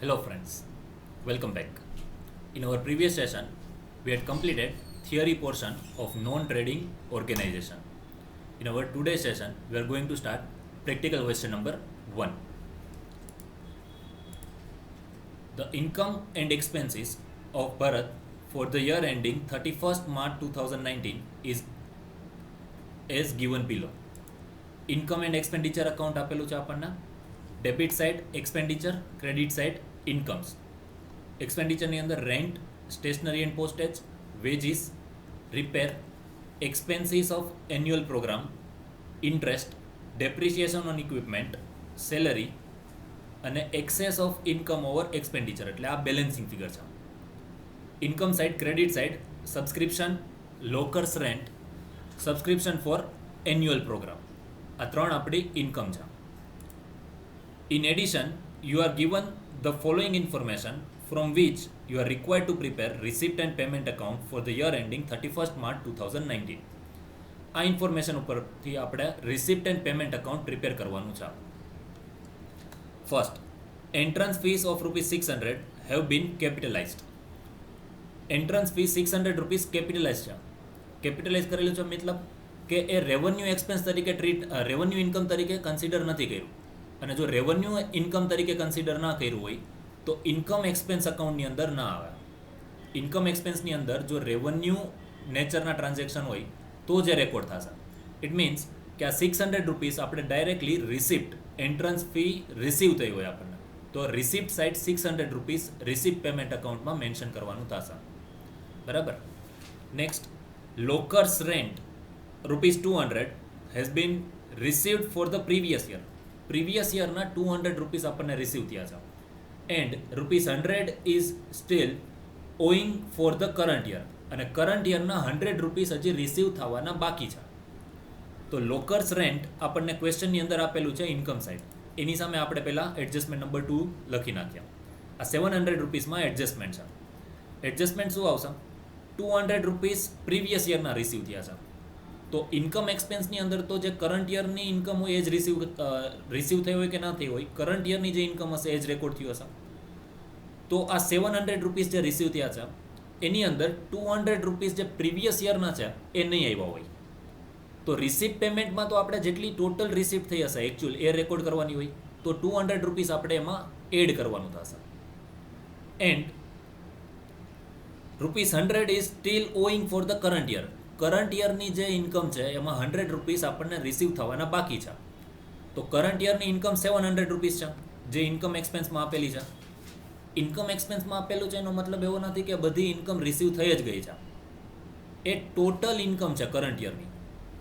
Hello friends, welcome back. In our previous session, we had completed theory portion of non-trading organization. In our today's session, we are going to start practical question number 1. The income and expenses of Bharat for the year ending 31st March 2019 is as given below. Income and expenditure account આપેલું છે આપણને. Debit side expenditure, credit side incomes. એક્સપેન્ડિચરની અંદર rent, stationery and postage, wages, repair, expenses of annual programme, interest, depreciation on equipment, salary અને excess of income over expenditure, એટલે આ balancing figure છે. Income side, credit side, subscription, lockers rent, subscription for annual programme, આ ત્રણ આપણી income છે. In addition, you are given the following information from which you are required to prepare receipt and payment account for the year ending 31st March 2019. આ information ઉપરથી આપણે receipt and payment account prepare કરવાનું છે. First, entrance fees of ₹600 have been capitalized. Entrance fee 600 rupees capitalize છે. Capitalize કરેલું છે મતલબ કે એ રેવન્યુ એક્સપેન્સ તરીકે રેવન્યુ ઇન્કમ તરીકે કન્સિડર નથી કર્યું. અને જો રેવન્યુ ઇન્કમ તરીકે કન્સિડર ના કર્યું હોય તો ઇન્કમ એક્સપેન્સ અકાઉન્ટની અંદર ના આવે. ઇન્કમ એક્સપેન્સની અંદર જો રેવન્યુ નેચરના ટ્રાન્ઝેક્શન હોય તો જે રેકોર્ડ થશે. ઇટ મીન્સ કે આ 600 રૂપીસ આપણે directly receipt, entrance fee receive થઈ હોય આપણને, તો receipt side 600 rupees receipt payment અકાઉન્ટમાં મેન્શન કરવાનું થશે. બરાબર. Next, lockers rent ₹200 has been received for the previous year. Previous યરના 200 રૂપીસ આપણને રિસીવ થયા છે. And ₹100 is still owing for the current year, અને કરંટ યરના 100 રૂપીસ હજી રિસીવ થવાના બાકી છે. તો લોકર્સ રેન્ટ આપણને ક્વેશ્ચનની અંદર આપેલું છે ઇન્કમ સાઇડ. એની સામે આપણે પહેલાં એડજસ્ટમેન્ટ નંબર 2 લખી નાખ્યા. આ 700 રૂપીસમાં એડજસ્ટમેન્ટ છે. એડજસ્ટમેન્ટ શું આવશે? 200 રૂપીસ પ્રીવિયસ યરના રિસીવ થયા છે. તો ઇન્કમ એક્સપેન્સની અંદર તો જે કરંટ યરની ઇન્કમ હોય એ જ રિસીવ થઈ હોય કે ના થઈ હોય, કરંટ યરની જે ઇન્કમ હશે એ જ રેકોર્ડ થયું હશે. તો આ 700 રૂપીસ જે રિસીવ થયા છે એની અંદર 200 રૂપીસ જે પ્રીવિયસ યરના છે એ નહીં આવ્યા હોય. તો રિસિપ્ટ પેમેન્ટમાં તો આપણે જેટલી ટોટલ રિસિપ્ટ થઈ હશે એકચ્યુઅલ એ રેકોર્ડ કરવાની હોય, તો 200 રૂપીસ આપણે એમાં એડ કરવાનું થશે. And ₹100 is still owing for the current year. Current યરની જે ઇન્કમ છે એમાં 100 રૂપીસ આપણને રિસીવ થવાના બાકી છે. તો કરંટ યરની ઇન્કમ 700 રૂપીસ છે જે ઇન્કમ એક્સપેન્સમાં આપેલી છે. ઇન્કમ એક્સપેન્સમાં આપેલું છે એનો મતલબ એવો નથી કે બધી ઇન્કમ રિસીવ થઈ જ ગઈ છે. એ ટોટલ ઇન્કમ છે કરંટ યરની.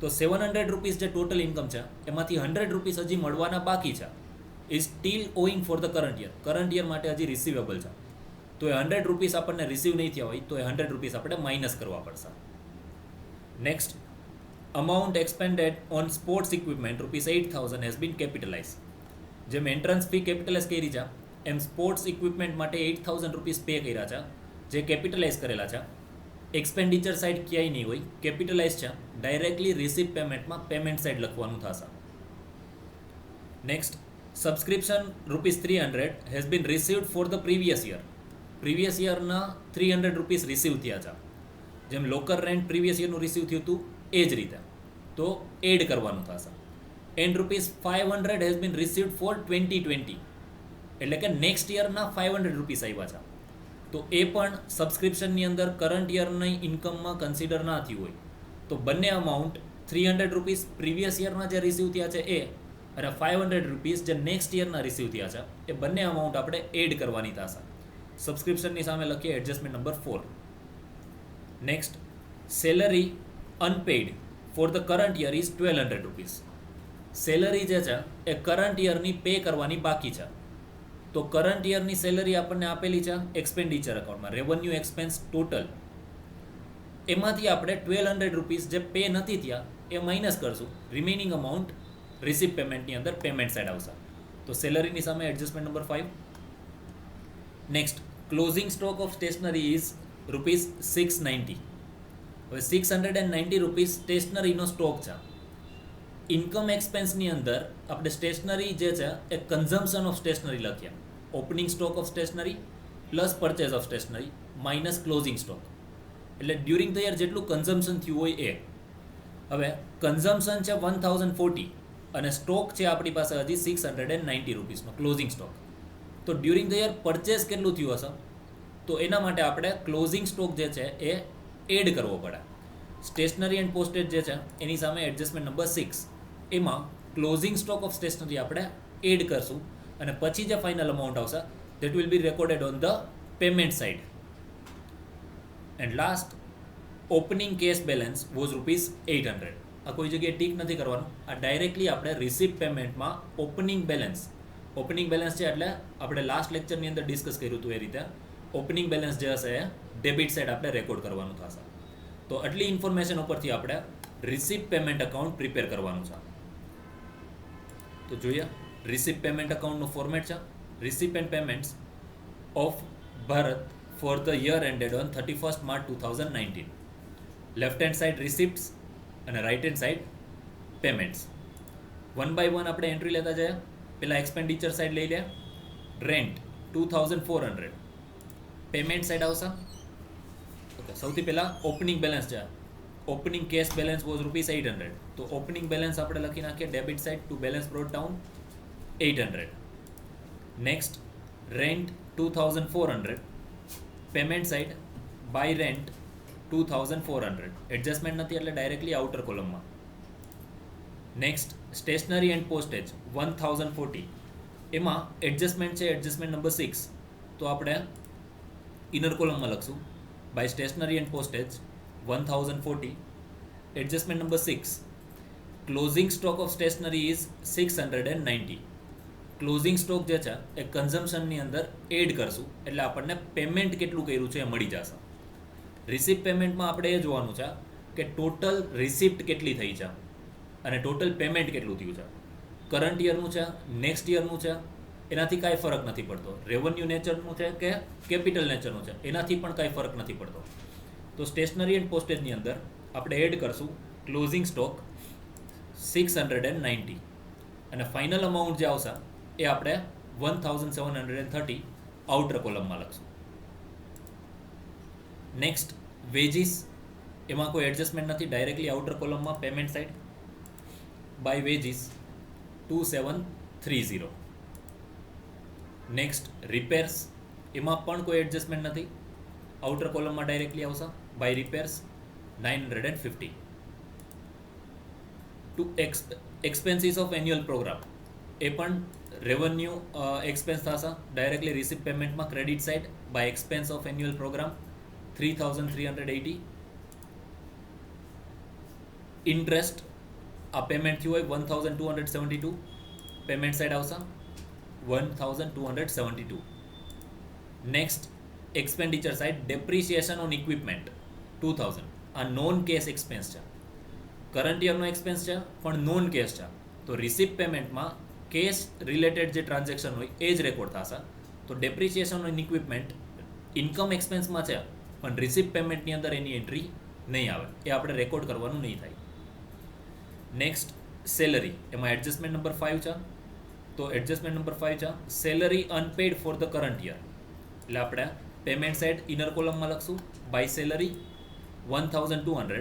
તો 700 રૂપીસ જે ટોટલ ઇન્કમ છે એમાંથી 100 રૂપીસ હજી મળવાના બાકી છે. Is still owing for the current year. Current year માટે હજી રિસીવેબલ છે. તો એ 100 રૂપીસ આપણને રિસીવ નહીં થયા હોય તો એ 100 રૂપીસ આપણે માઇનસ કરવા પડશે. Next, amount expended on sports equipment ₹8,000 has been capitalized. જેમ એન્ટ્રન્સ ફી કેપિટલાઇઝ કરી છે એમ સ્પોર્ટ્સ ઇક્વિપમેન્ટ માટે 8,000 રૂપીસ પે કર્યા છે જે કેપિટલાઇઝ કરેલા છે. એક્સપેન્ડિચર સાઇડ ક્યાંય નહીં હોય, કેપિટલાઇઝ છે. ડાયરેક્ટલી રિસિપ્ટ પેમેન્ટમાં પેમેન્ટ સાઇડ લખવાનું થશે. Next, subscription ₹300 has been received for the previous year. Previous યરના 300 રૂપીસ રિસીવ થયા છે. જેમ લોકર રેન્ટ પ્રીવિયસ યરનું રિસીવ થયું હતું એ જ રીતે તો એડ કરવાનું થશે. And ₹500 has been received for 2020, એટલે કે નેક્સ્ટ યરના 500 રૂપીસ આવ્યા છે. તો એ પણ સબસ્ક્રિપ્શનની અંદર કરંટ યરની ઇન્કમમાં કન્સિડર ના થયું હોય તો બંને અમાઉન્ટ 300 રૂપીસ પ્રીવિયસ યરના જે રિસીવ થયા છે એ અને 500 રૂપીસ જે નેક્સ્ટ યરના રિસીવ થયા છે એ બંને અમાઉન્ટ આપણે એડ કરવાની થશે. સબસ્ક્રિપ્શનની સામે લખીએ adjustment number 4. Next, salary unpaid for the current year is 1200 rupees. Salary જે છે એ કરંટ યરની પે કરવાની બાકી છે. તો કરંટ યરની સેલરી આપણને આપેલી છે એક્સપેન્ડિચર અકાઉન્ટમાં, રેવન્યુ એક્સપેન્સ ટોટલ. એમાંથી આપણે 1200 રૂપીસ જે પે નથી થયા એ માઇનસ કરશું. રિમેનિંગ અમાઉન્ટ રિસિપ્ટ પેમેન્ટની અંદર પેમેન્ટ સાઇડ આવશે. તો સેલરીની સામે adjustment number 5. Next, closing stock of stationery is ₹690. હવે 690 રૂપીસ સ્ટેશનરીનો સ્ટોક છે. ઇન્કમ એક્સપેન્સની અંદર આપણે સ્ટેશનરી જે છે એ કન્ઝમ્પશન ઓફ સ્ટેશનરી લખ્યા. Opening stock of stationery plus purchase of stationery minus closing stock. એટલે ડ્યુરિંગ ધ યર જેટલું કન્ઝમ્પશન થયું હોય એ. હવે કન્ઝમ્પશન છે 1040 અને સ્ટોક છે આપણી પાસે હજી 690 રૂપીસનો ક્લોઝિંગ સ્ટોક. તો ડ્યુરિંગ ધ યર પરચેઝ કેટલું થયું હશે? તો એના માટે આપણે ક્લોઝિંગ સ્ટોક જે છે એ એડ કરવો પડે. સ્ટેશનરી એન્ડ પોસ્ટેજ જે છે એની સામે એડજસ્ટમેન્ટ નંબર 6, એમાં ક્લોઝિંગ સ્ટોક ઓફ સ્ટેશનરી આપણે એડ કરશું અને પછી જે ફાઇનલ અમાઉન્ટ આવશે that will be recorded on the payment side. And last, opening cash balance was rupees 800. આ કોઈ જગ્યાએ ટીક નથી કરવાનું, આ ડાયરેક્ટલી આપણે રિસીપ્ટ પેમેન્ટમાં ઓપનિંગ બેલેન્સ છે એટલે આપણે લાસ્ટ લેક્ચરની અંદર ડિસ્કસ કર્યું હતું એ રીતે ઓપનિંગ બેલેન્સ જે હશે એ ડેબિટ સાઇડ આપણે રેકોર્ડ કરવાનું થશે. તો આટલી ઇન્ફોર્મેશન ઉપરથી આપણે રિસીપ્ટ પેમેન્ટ અકાઉન્ટ પ્રિપેર કરવાનું છે. તો જોઈએ રિસીપ્ટ પેમેન્ટ અકાઉન્ટનું ફોર્મેટ છે receipt and payments of Bharat for the year ended on 31st March 2019. Left hand side receipts અને right hand side payments. One by one આપણે એન્ટ્રી લેતા જઈએ. પહેલાં એક્સપેન્ડિચર સાઇડ લઈ લે. રેન્ટ 2400. પેમેન્ટ સાઇડ આવશે. ઓકે, સૌથી પહેલાં ઓપનિંગ બેલેન્સ છે. Opening cash balance was rupees 800. તો ઓપનિંગ બેલેન્સ આપણે લખી નાખીએ debit side to balance brought down 800. Next rent 2400. Payment side by rent 2400. Adjustment નથી એટલે ડાયરેક્ટલી આઉટર કોલમમાં. Next stationery and postage 1040. એમાં એડજસ્ટમેન્ટ છે એડજસ્ટમેન્ટ નંબર 6, તો આપણે ઇનર કોલમમાં લખશું by stationery and postage 1040. Adjustment number 6, closing stock of stationery is 690. Closing stock જે છે એ કન્ઝમ્પશનની અંદર એડ કરશું એટલે આપણને પેમેન્ટ કેટલું કર્યું છે એ મળી જશે. રિસિપ્ટ પેમેન્ટમાં આપણે એ જોવાનું છે કે ટોટલ રિસિપ્ટ કેટલી થઈ છે અને ટોટલ પેમેન્ટ કેટલું થયું છે. કરંટ યરનું છે, નેક્સ્ટ યરનું છે, એનાથી કાંઈ ફરક નથી પડતો. રેવન્યુ નેચરનું છે કે કેપિટલ નેચરનું છે એનાથી પણ કાંઈ ફરક નથી પડતો. તો સ્ટેશનરી એન્ડ પોસ્ટેજની અંદર આપણે એડ કરશું ક્લોઝિંગ સ્ટોક 690 અને ફાઇનલ અમાઉન્ટ જે આવશે એ આપણે 1730 આઉટર કોલમમાં લખશું. નેક્સ્ટ વેજીસ, એમાં કોઈ એડજસ્ટમેન્ટ નથી, ડાયરેક્ટલી આઉટર કોલમમાં payment side by wages 2730. Next repairs, એમાં પણ કોઈ એડજસ્ટમેન્ટ નથી, આઉટર કોલમમાં ડાયરેક્ટલી આવશે by repairs 950. To expenses of annual programme, એ પણ રેવન્યુ એક્સપેન્સ થશે ડાયરેક્ટલી રિસિપ્ટ પેમેન્ટમાં credit side by expense of annual programme 3380. Interest, આ પેમેન્ટ થયું હોય 1272, પેમેન્ટ સાઇડ આવશે 1272. Next expenditure side depreciation on equipment 2000. આ નોન કેશ એક્સપેન્સ છે. કરંટ યરનો એક્સપેન્સ છે પણ નોન કેશ છે. તો રિસિપ્ટ પેમેન્ટમાં કેશ રિલેટેડ જે ટ્રાન્ઝેક્શન હોય એ જ રેકોર્ડ થશે. તો ડેપ્રિસિએશન ઓન ઇક્વિપમેન્ટ ઇન્કમ એક્સપેન્સમાં છે પણ રિસિપ્ટ પેમેન્ટની અંદર એની એન્ટ્રી નહીં આવે, એ આપણે રેકોર્ડ કરવાનું નહીં થાય. નેક્સ્ટ સેલરી, એમાં એડજસ્ટમેન્ટ નંબર 5 છે. તો એડજસ્ટમેન્ટ નંબર 5 છે salary unpaid for the current year. એટલે આપણે પેમેન્ટ સાઇડ ઇનર કોલમમાં લખશું બાય સેલરી 1200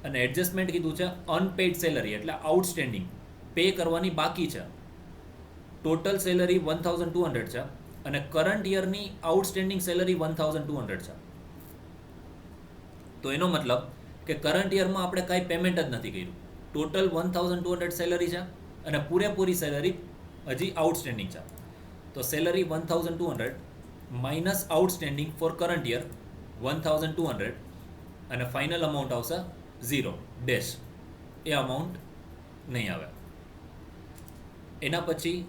અને એડજસ્ટમેન્ટ કીધું છે અનપેડ સેલરી એટલે આઉટસ્ટેન્ડિંગ પે કરવાની બાકી છે. ટોટલ સેલરી 1200 છે અને કરંટ યરની આઉટસ્ટેન્ડિંગ સેલરી 1200 છે. તો એનો મતલબ કે કરંટ યરમાં આપણે કાંઈ પેમેન્ટ જ નથી કર્યું. ટોટલ 1200 સેલરી છે અને પૂરેપૂરી સેલરી હજી આઉટસ્ટેન્ડિંગ છે. તો salary 1200 minus outstanding for current year 1200 અને ફાઇનલ અમાઉન્ટ આવશે 0 ડેશ, એ અમાઉન્ટ નહીં આવે. એના પછી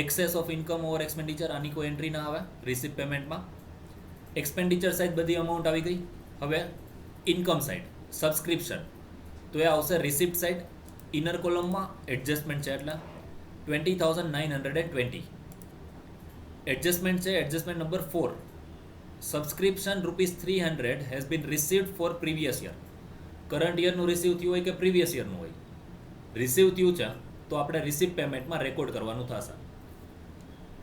access of income over expenditure, આની કોઈ એન્ટ્રી ના આવે રિસિપ્ટ પેમેન્ટમાં. એક્સપેન્ડિચર સાઇડ બધી અમાઉન્ટ આવી ગઈ. હવે ઇન્કમ સાઇડ સબસ્ક્રિપ્શન, તો એ આવશે રિસિપ્ટ સાઇડ ઇનર કોલમમાં એડજસ્ટમેન્ટ છે એટલે 20,920. એડજસ્ટમેન્ટ છે adjustment number 4, subscription ₹300 has been received for previous year. Current યરનું રિસીવ થયું હોય કે પ્રીવિયસ યરનું હોય, રિસીવ થયું છે તો આપણે રિસિપ્ટ પેમેન્ટમાં રેકોર્ડ કરવાનું થશે.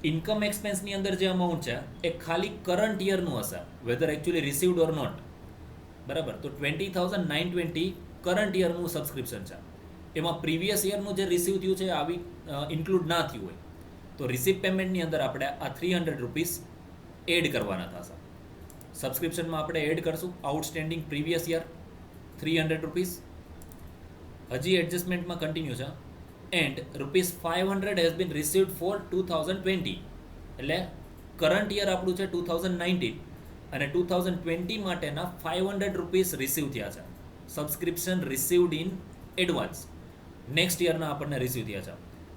ઇન્કમ એક્સપેન્સની અંદર જે અમાઉન્ટ છે એ ખાલી કરંટ યરનું હશે, whether actually received or not. બરાબર, તો 20,920 કરંટ યરનું સબસ્ક્રિપ્શન છે. એમાં પ્રીવિયસ યરનું જે રિસીવ થયું છે આવી ઇન્ક્લુડ ના થયું હોય તો રિસીપ પેમેન્ટની અંદર આપણે આ 300 રૂપીસ એડ કરવાના થશે. સબસ્ક્રિપ્શનમાં આપણે એડ કરશું આઉટસ્ટેન્ડિંગ પ્રીવિયસ યર 300 રૂપીસ. હજી એડજસ્ટમેન્ટમાં કન્ટિન્યુ છે. And ₹500 has been received for 2020. એટલે કરંટ યર આપણું છે 2019 અને 2020 માટેના 500 રૂપીસ રિસીવ થયા છે. Subscription received in advance next યરના આપણને રિસીવ થયા છે.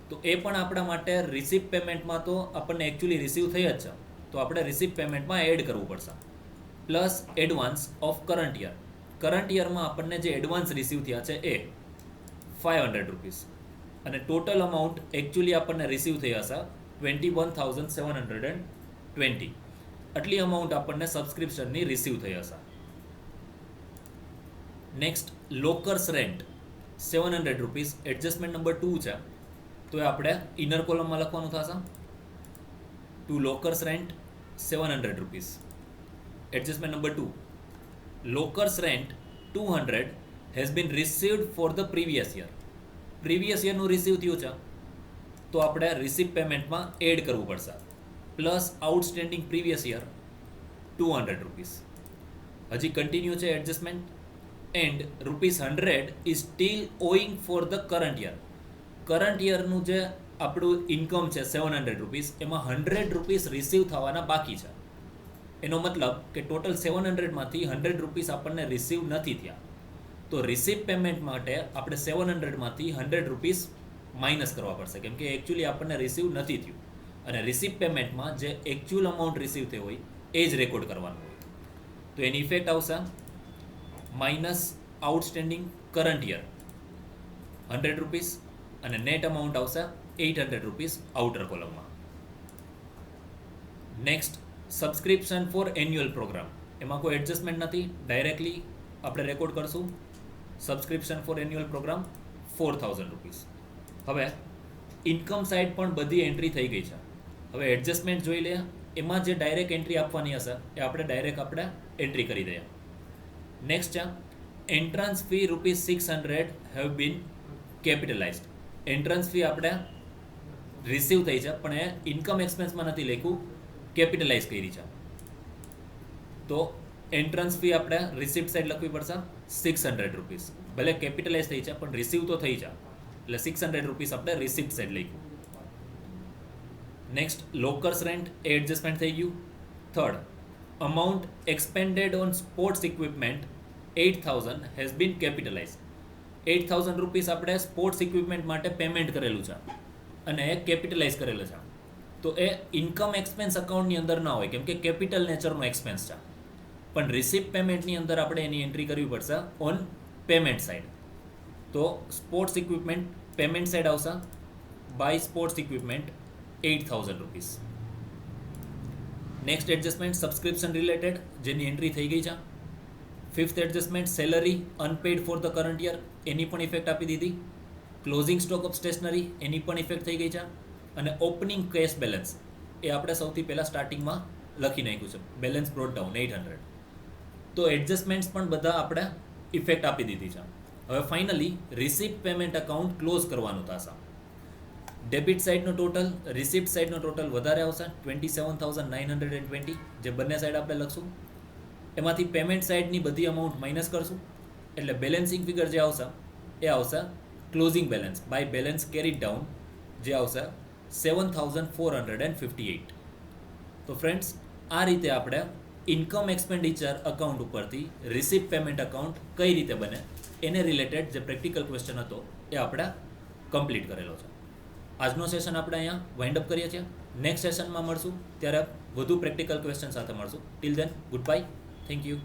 તો એ પણ આપણા માટે રિસીપ પેમેન્ટમાં તો આપણને એકચ્યુઅલી રિસીવ થઈ જ છે, તો આપણે રિસીપ પેમેન્ટમાં એડ કરવું પડશે. Plus advance of current year. Current યરમાં આપણને જે એડવાન્સ રિસીવ થયા છે એ 500 રૂપીસ અને ટોટલ અમાઉન્ટ એકચ્યુઅલી આપણને રિસીવ થઈ હશે 21,720. આટલી અમાઉન્ટ આપણને સબસ્ક્રિપ્શનની રિસીવ થઈ હશે. Next lockers rent 700 rupees. Adjustment number 2 છે તો એ આપણે ઇનર કોલમમાં લખવાનું થશે. To lockers rent 700 rupees. Adjustment number 2, lockers rent 200 has been received for the previous year. Previous યરનું રિસીવ થયું છે તો આપણે રિસીપ પેમેન્ટમાં એડ કરવું પડશે. Plus outstanding previous year 200 rupees. હજી કન્ટિન્યુ છે adjustment. And ₹100 is still owing for the current year. Current યરનું જે આપણું ઇન્કમ છે 700 રૂપીસ, એમાં 100 રૂપીસ રિસીવ થવાના બાકી છે. એનો મતલબ કે ટોટલ 700માંથી 100 રૂપીસ આપણને રિસીવ નથી થયા. તો રિસીપ પેમેન્ટ માટે આપણે 700માંથી 100 રૂપીસ માઇનસ કરવા પડશે, કેમ કે એકચ્યુઅલી આપણને રિસીવ નથી થયું. અને રિસીપ પેમેન્ટમાં જે એકચ્યુઅલ અમાઉન્ટ રિસીવ થયો હોય એ જ રેકોર્ડ કરવાનું હોય. તો એની ઇફેક્ટ આવશે minus outstanding current year 100 rupees અને નેટ અમાઉન્ટ આવશે 800 રૂપીસ આઉટર કોલમમાં. Next subscription for annual programme. એમાં કોઈ એડજસ્ટમેન્ટ નથી, ડાયરેક્ટલી આપણે રેકોર્ડ કરશું. Subscription for annual programme 4,000 rupees. હવે ઇન્કમ સાઇડ પણ બધી એન્ટ્રી થઈ ગઈ છે. હવે એડજસ્ટમેન્ટ જોઈ લઈએ. એમાં જે ડાયરેક્ટ એન્ટ્રી આપવાની હશે એ આપણે એન્ટ્રી કરી દઈએ. નેક્સ્ટ છે entrance fee ₹600 have been capitalized. Entrance fee આપણે રિસીવ થઈ છે પણ એ ઇન્કમ એક્સપેન્સમાં નથી લખ્યું, કેપિટલાઇઝ કરી છે. તો એન્ટ્રન્સ ફી આપણે રિસિપ્ટ સાઇડ લખવી પડશે 600 રૂપીસ. ભલે કેપિટલાઇઝ થઈ છે પણ રિસીવ તો થઈ છે એટલે 600 રૂપીસ આપણે રિસિપ્ટ સાઇડ લખ્યું. નેક્સ્ટ લોકર્સ રેન્ટ એ એડજસ્ટમેન્ટ થઈ ગયું. Third, amount expended on sports equipment 8,000 has been capitalize. 8,000 rupees આપણે સ્પોર્ટ્સ ઇક્વિપમેન્ટ માટે પેમેન્ટ કરેલું છે અને એ કેપિટલાઇઝ કરેલું છે. તો એ ઇન્કમ એક્સપેન્સ અકાઉન્ટની અંદર ના હોય કેમ કે કેપિટલ નેચરનો એક્સપેન્સ છે. પણ રિસીપ પેમેન્ટની અંદર આપણે એની એન્ટ્રી કરવી પડશે ઓન પેમેન્ટ સાઇડ. તો સ્પોર્ટ્સ ઇક્વિપમેન્ટ પેમેન્ટ સાઇડ આવશે by sports equipment 8,000 rupees. Next adjustment subscription related જેની એન્ટ્રી થઈ ગઈ છે. Fifth adjustment salary unpaid for the current year, એની પણ ઇફેક્ટ આપી દીધી. ક્લોઝિંગ સ્ટોક ઓફ સ્ટેશનરી એની પણ ઇફેક્ટ થઈ ગઈ છે. અને ઓપનિંગ કેશ બેલેન્સ એ આપણે સૌથી પહેલાં સ્ટાર્ટિંગમાં લખી નાખ્યું છે, બેલેન્સ બ્રોટ ડાઉન 800. તો એડજસ્ટમેન્ટ્સ પણ બધા આપણે ઇફેક્ટ આપી દીધી છે. હવે finally receipt payment account close કરવાનું થશે. ડેબિટ સાઇડનો ટોટલ રિસીપ્ટ સાઇડનો ટોટલ વધારે આવશે 27,920, જે બંને સાઇડ આપણે લખશું. એમાંથી પેમેન્ટ સાઇડની બધી અમાઉન્ટ માઇનસ કરશું એટલે બેલેન્સિંગ ફિગર જે આવશે એ આવશે closing balance by balance carried down, જે આવશે 7,458. તો ફ્રેન્ડ્સ, આ રીતે આપણે ઇન્કમ એક્સપેન્ડિચર અકાઉન્ટ ઉપરથી રિસીપ્ટ પેમેન્ટ અકાઉન્ટ કઈ રીતે બને એને રિલેટેડ જે પ્રેક્ટિકલ ક્વેશ્ચન હતો એ આપણે કમ્પ્લીટ કરેલો છે. આજનો સેશન આપણે અહીંયા વાઇન્ડ અપ કરીએ છીએ. નેક્સ્ટ સેશનમાં મળશું ત્યારે વધુ પ્રેક્ટિકલ ક્વેશ્ચન સાથે મળશું. Till then goodbye. Thank you.